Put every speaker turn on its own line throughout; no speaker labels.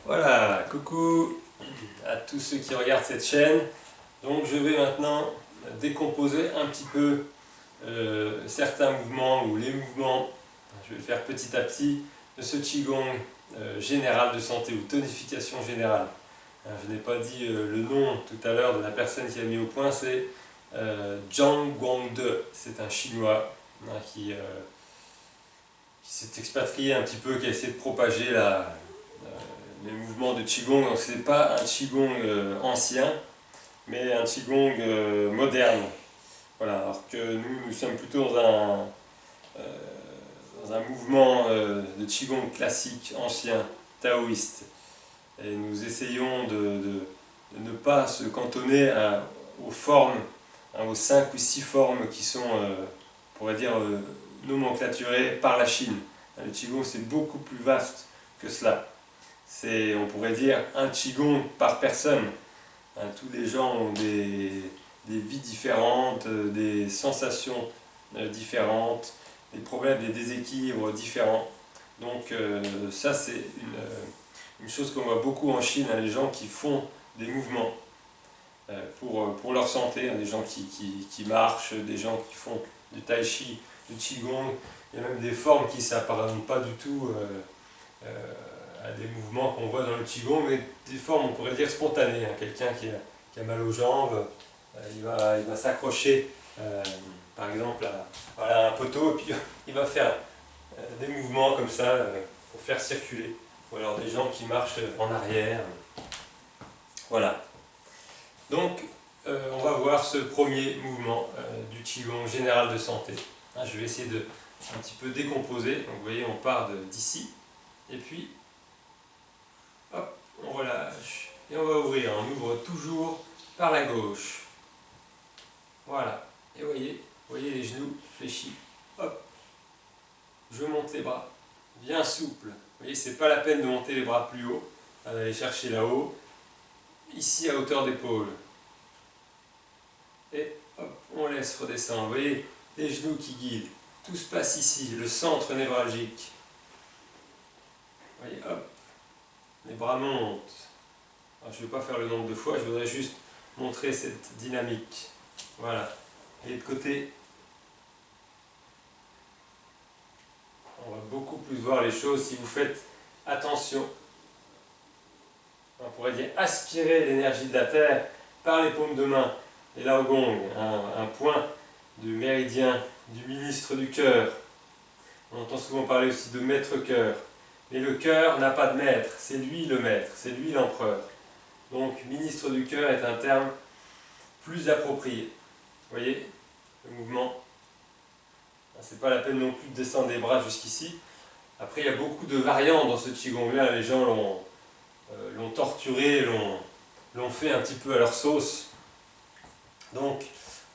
Voilà, coucou à tous ceux qui regardent cette chaîne. Donc je vais maintenant décomposer un petit peu certains mouvements ou les mouvements, je vais le faire petit à petit, de ce Qigong général de santé ou tonification générale. Je n'ai pas dit le nom tout à l'heure de la personne qui a mis au point, c'est Zhang Guangde. C'est un chinois qui s'est expatrié un petit peu, qui a essayé de propager les mouvements de Qigong. Donc c'est pas un Qigong ancien, mais un Qigong moderne. Voilà, alors que nous sommes plutôt euh, dans un mouvement de Qigong classique, ancien, taoïste. Et nous essayons de ne pas se cantonner aux formes, aux 5 ou 6 formes qui sont, on pourrait dire, nomenclaturées par la Chine. Le Qigong, c'est beaucoup plus vaste que cela. C'est, on pourrait dire, un Qigong par personne. Tous les gens ont des vies différentes, des sensations différentes, des problèmes, des déséquilibres différents. Donc ça, c'est une chose qu'on voit beaucoup en Chine, les gens qui font des mouvements pour leur santé, des gens qui marchent, des gens qui font du tai chi, du qigong. Il y a même des formes qui ne s'apparentent pas du tout à des mouvements qu'on voit dans le qigong, mais des formes, on pourrait dire, spontanées. Quelqu'un qui a mal aux jambes, il va s'accrocher, par exemple, à un poteau, et puis il va faire des mouvements comme ça pour faire circuler. Ou alors des gens qui marchent en arrière. Voilà. Donc, on va voir ce premier mouvement du Qigong général de santé. Je vais essayer de un petit peu décomposer. Donc, vous voyez, on part d'ici, et puis, hop, on relâche. Et on va ouvrir. On ouvre toujours par la gauche. Voilà. Et vous voyez les genoux fléchis. Hop, je monte les bras. Bien souple. Vous voyez, c'est pas la peine de monter les bras plus haut, d'aller chercher là-haut. Ici, à hauteur d'épaule. Et hop, on laisse redescendre. Vous voyez, les genoux qui guident. Tout se passe ici, le centre névralgique. Vous voyez, hop, les bras montent. Alors, je ne vais pas faire le nombre de fois, je voudrais juste montrer cette dynamique. Voilà. Et de côté, on va beaucoup plus voir les choses si vous faites attention. On pourrait dire aspirer l'énergie de la terre par les paumes de main. Et là, au gong, un point du méridien du ministre du cœur. On entend souvent parler aussi de maître-cœur. Mais le cœur n'a pas de maître, c'est lui le maître, c'est lui l'empereur. Donc, ministre du cœur est un terme plus approprié. Vous voyez le mouvement? C'est pas la peine non plus de descendre les bras jusqu'ici. Après, il y a beaucoup de variantes dans ce Qigong-là. Les gens l'ont torturé, l'ont fait un petit peu à leur sauce. Donc,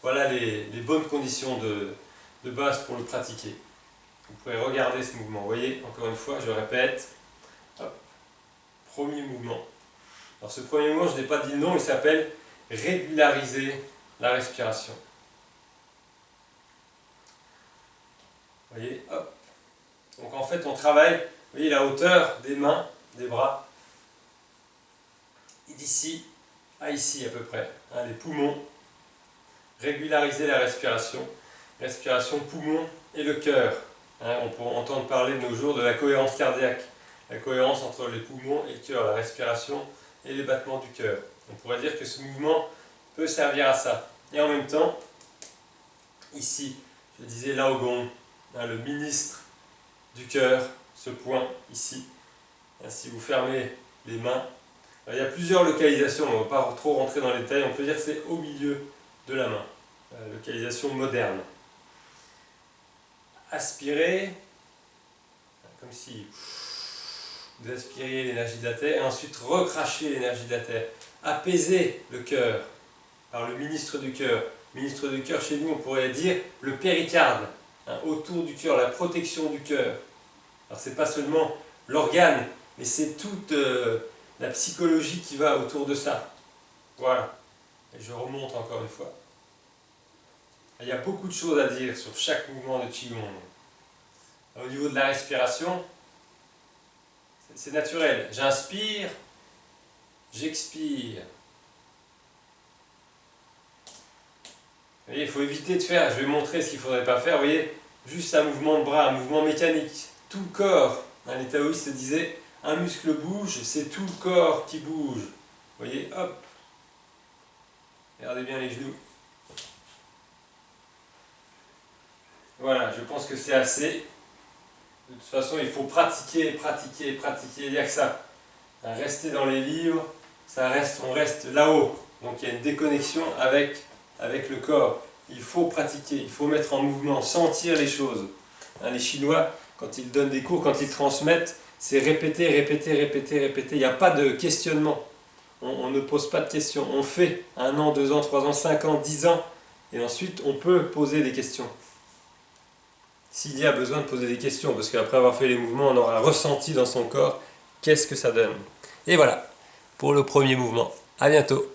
voilà les bonnes conditions de base pour le pratiquer. Vous pouvez regarder ce mouvement. Vous voyez, encore une fois, je répète. Hop, premier mouvement. Alors ce premier mouvement, je n'ai pas dit le nom, il s'appelle régulariser la respiration. Vous voyez, hop. Donc en fait, on travaille, vous voyez, la hauteur des mains, des bras, d'ici à ici à peu près. Les poumons. Régulariser la respiration. Respiration, poumon et le cœur. On peut entendre parler de nos jours de la cohérence cardiaque. La cohérence entre les poumons et le cœur, la respiration et les battements du cœur. On pourrait dire que ce mouvement peut servir à ça. Et en même temps, ici, je disais Lao Gong, le ministre du cœur, ce point ici. Si vous fermez les mains, il y a plusieurs localisations, on ne va pas trop rentrer dans les détails, on peut dire que c'est au milieu de la main. Localisation moderne. Aspirer, comme si vous aspiriez l'énergie de la terre, et ensuite recracher l'énergie de la terre. Apaiser le cœur par le ministre du cœur. Ministre du cœur, chez nous, on pourrait dire le péricarde, autour du cœur, la protection du cœur. Alors, c'est pas seulement l'organe, mais c'est toute la psychologie qui va autour de ça. Voilà. Et je remonte encore une fois. Il y a beaucoup de choses à dire sur chaque mouvement de Qigong. Au niveau de la respiration, c'est naturel. J'inspire, j'expire. Vous voyez, il faut éviter de faire, je vais montrer ce qu'il ne faudrait pas faire, vous voyez, juste un mouvement de bras, un mouvement mécanique. Tout le corps, les taoïstes disaient, un muscle bouge, c'est tout le corps qui bouge. Vous voyez, hop. Regardez bien les genoux. Voilà, je pense que c'est assez. De toute façon, il faut pratiquer, pratiquer, pratiquer. Il n'y a que ça. Rester dans les livres, on reste là-haut. Donc il y a une déconnexion avec le corps. Il faut pratiquer, il faut mettre en mouvement, sentir les choses. Les Chinois, quand ils donnent des cours, quand ils transmettent, c'est répéter, répéter, répéter, répéter. Il n'y a pas de questionnement. On ne pose pas de questions. On fait 1 an, 2 ans, 3 ans, 5 ans, 10 ans. Et ensuite, on peut poser des questions. S'il y a besoin de poser des questions, parce qu'après avoir fait les mouvements, on aura ressenti dans son corps qu'est-ce que ça donne. Et voilà, pour le premier mouvement. À bientôt.